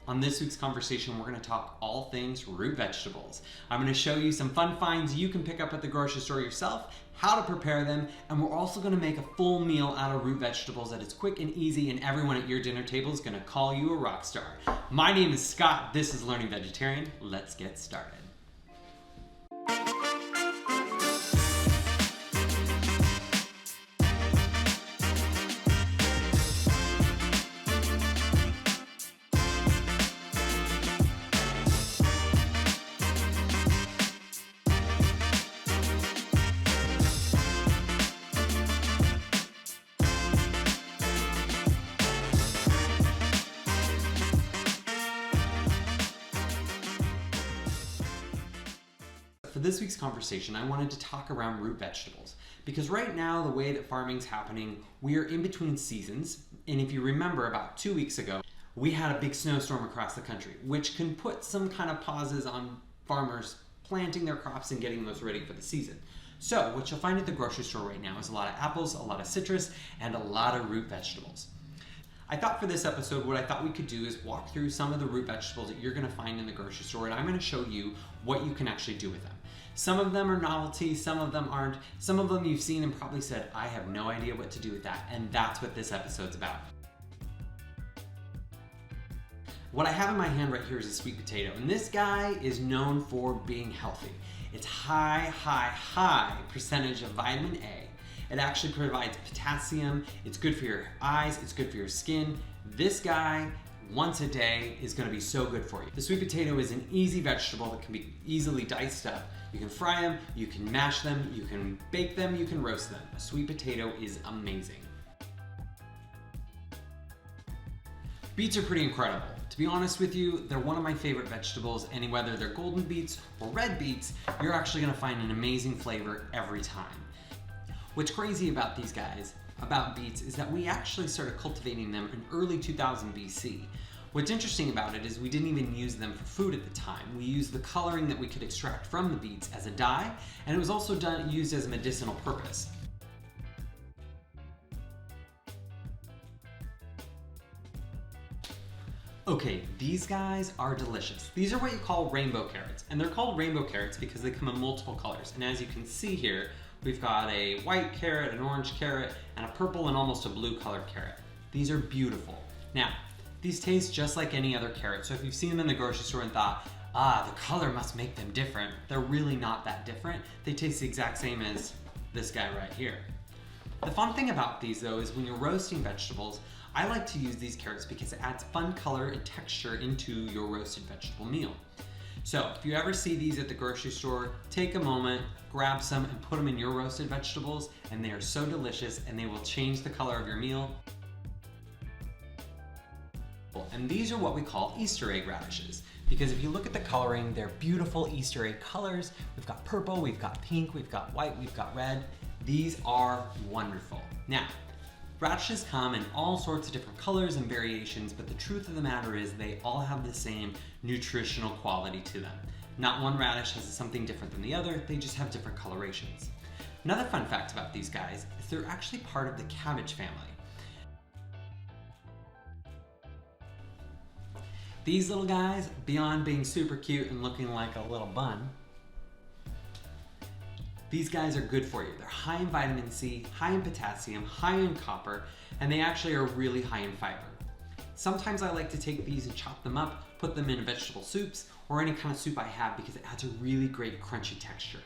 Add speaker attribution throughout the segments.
Speaker 1: On this week's conversation, we're going to talk all things root vegetables. I'm going to show you some fun finds you can pick up at the grocery store yourself, how to prepare them, and we're also going to make a full meal out of root vegetables that is quick and easy, and everyone at your dinner table is going to call you a rock star. My name is Scott. This is Learning Vegetarian. Let's get started. For this week's conversation, I wanted to talk around root vegetables because right now, the way that farming's happening, we are in between seasons. And if you remember, about 2 weeks ago, we had a big snowstorm across the country, which can put some kind of pauses on farmers planting their crops and getting those ready for the season. So what you'll find at the grocery store right now is a lot of apples, a lot of citrus, and a lot of root vegetables. I thought for this episode, what I thought we could do is walk through some of the root vegetables that you're going to find in the grocery store, and I'm going to show you what you can actually do with them. Some of them are novelty, some of them aren't. Some of them you've seen and probably said, I have no idea what to do with that, and that's what this episode's about. What I have in my hand right here is a sweet potato, and this guy is known for being healthy. It's high percentage of vitamin A. It actually provides potassium. It's good for your eyes. It's good for your skin. This guy, once a day, is going to be so good for you. The sweet potato is an easy vegetable that can be easily diced up. You can fry them, you can mash them, you can bake them, you can roast them. A sweet potato is amazing. Beets are pretty incredible. To be honest with you, they're one of my favorite vegetables, and whether they're golden beets or red beets, you're actually going to find an amazing flavor every time. What's crazy about these guys, about beets, is that we actually started cultivating them in early 2000 BC. What's interesting about it is we didn't even use them for food at the time. We used the coloring that we could extract from the beets as a dye, and it was also used as a medicinal purpose. Okay, these guys are delicious. These are what you call rainbow carrots, and they're called rainbow carrots because they come in multiple colors. And as you can see here, we've got a white carrot, an orange carrot, and a purple and almost a blue colored carrot. These are beautiful. Now, these taste just like any other carrot, so if you've seen them in the grocery store and thought, the color must make them different, they're really not that different. They taste the exact same as this guy right here. The fun thing about these though is when you're roasting vegetables, I like to use these carrots because it adds fun color and texture into your roasted vegetable meal. So if you ever see these at the grocery store, take a moment, grab some and put them in your roasted vegetables, and they are so delicious and they will change the color of your meal. And these are what we call Easter egg radishes, because if you look at the coloring, they're beautiful Easter egg colors. We've got purple, we've got pink, we've got white, we've got red. These are wonderful. Now, radishes come in all sorts of different colors and variations, but the truth of the matter is they all have the same nutritional quality to them. Not one radish has something different than the other, they just have different colorations. Another fun fact about these guys is they're actually part of the cabbage family. These little guys, beyond being super cute and looking like a little bun, these guys are good for you. They're high in vitamin C, high in potassium, high in copper, and they actually are really high in fiber. Sometimes I like to take these and chop them up, put them in vegetable soups, or any kind of soup I have because it adds a really great crunchy texture.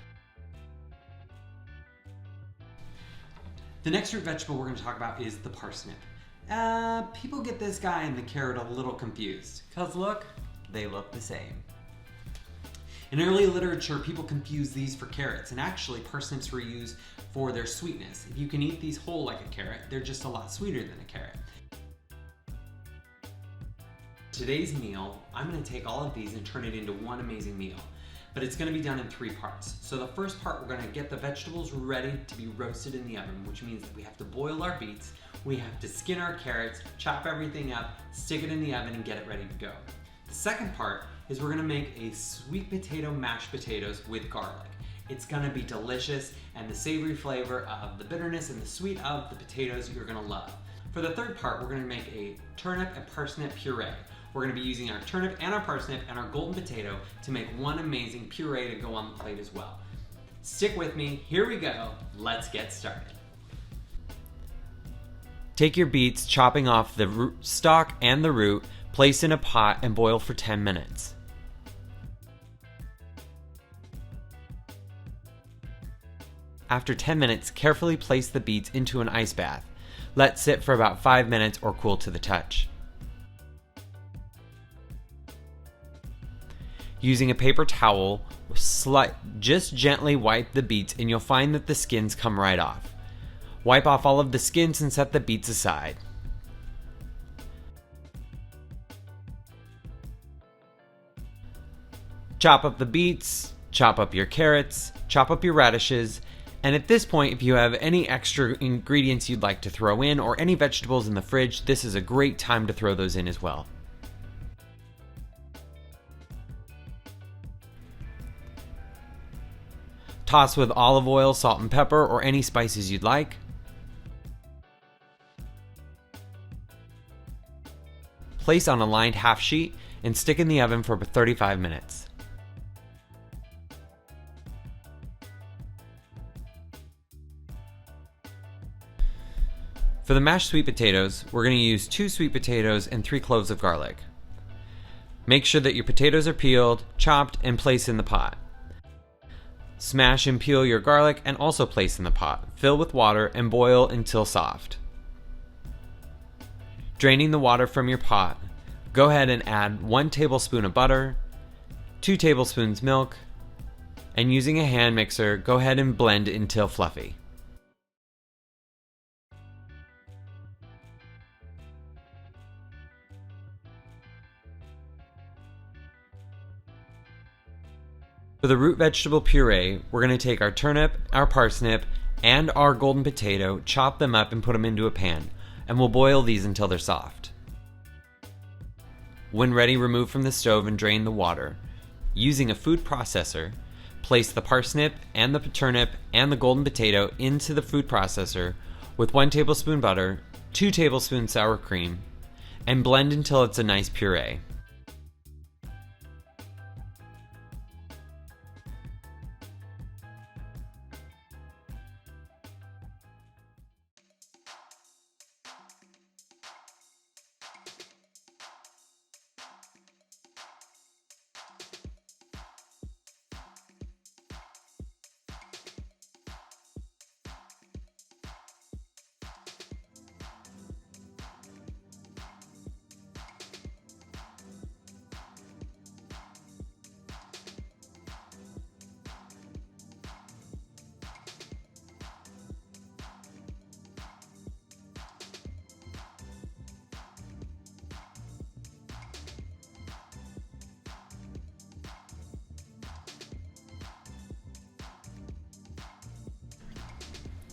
Speaker 1: The next root vegetable we're going to talk about is the parsnip. People get this guy and the carrot a little confused, because look, they look the same. In early literature, people confused these for carrots, and actually parsnips were used for their sweetness. If you can eat these whole like a carrot, they're just a lot sweeter than a carrot. Today's meal, I'm going to take all of these and turn it into one amazing meal, but it's going to be done in 3 parts. So the first part, we're going to get the vegetables ready to be roasted in the oven, which means that we have to boil our beets, we have to skin our carrots, chop everything up, stick it in the oven, and get it ready to go. The second part is we're gonna make a sweet potato mashed potatoes with garlic. It's gonna be delicious, and the savory flavor of the bitterness and the sweet of the potatoes you're gonna love. For the third part, we're gonna make a turnip and parsnip puree. we're gonna be using our turnip and our parsnip and our golden potato to make one amazing puree to go on the plate as well. Stick with me, here we go, let's get started. Take your beets, chopping off the stalk and the root, place in a pot and boil for 10 minutes. After 10 minutes, carefully place the beets into an ice bath. Let sit for about 5 minutes or cool to the touch. Using a paper towel, just gently wipe the beets and you'll find that the skins come right off. Wipe off all of the skins and set the beets aside. Chop up the beets, chop up your carrots, chop up your radishes, and at this point, if you have any extra ingredients you'd like to throw in or any vegetables in the fridge, this is a great time to throw those in as well. Toss with olive oil, salt and pepper, or any spices you'd like. Place on a lined half sheet and stick in the oven for 35 minutes. For the mashed sweet potatoes, we're going to use 2 sweet potatoes and 3 cloves of garlic. Make sure that your potatoes are peeled, chopped, and placed in the pot. Smash and peel your garlic and also place in the pot. Fill with water and boil until soft. Draining the water from your pot, go ahead and add 1 tablespoon of butter, 2 tablespoons milk, and using a hand mixer, go ahead and blend until fluffy. For the root vegetable puree, we're going to take our turnip, our parsnip, and our golden potato, chop them up and put them into a pan, and we'll boil these until they're soft. When ready, remove from the stove and drain the water. Using a food processor, place the parsnip and the turnip and the golden potato into the food processor with 1 tablespoon butter, 2 tablespoons sour cream, and blend until it's a nice puree.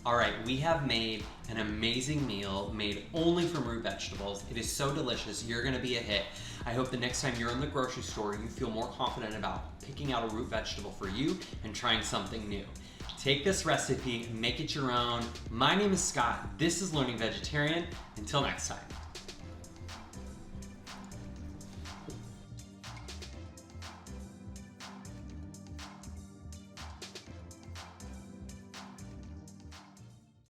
Speaker 1: Alright, we have made an amazing meal made only from root vegetables. It is so delicious, you're going to be a hit. I hope the next time you're in the grocery store, you feel more confident about picking out a root vegetable for you and trying something new. Take this recipe, make it your own. My name is Scott, this is Learning Vegetarian. Until next time.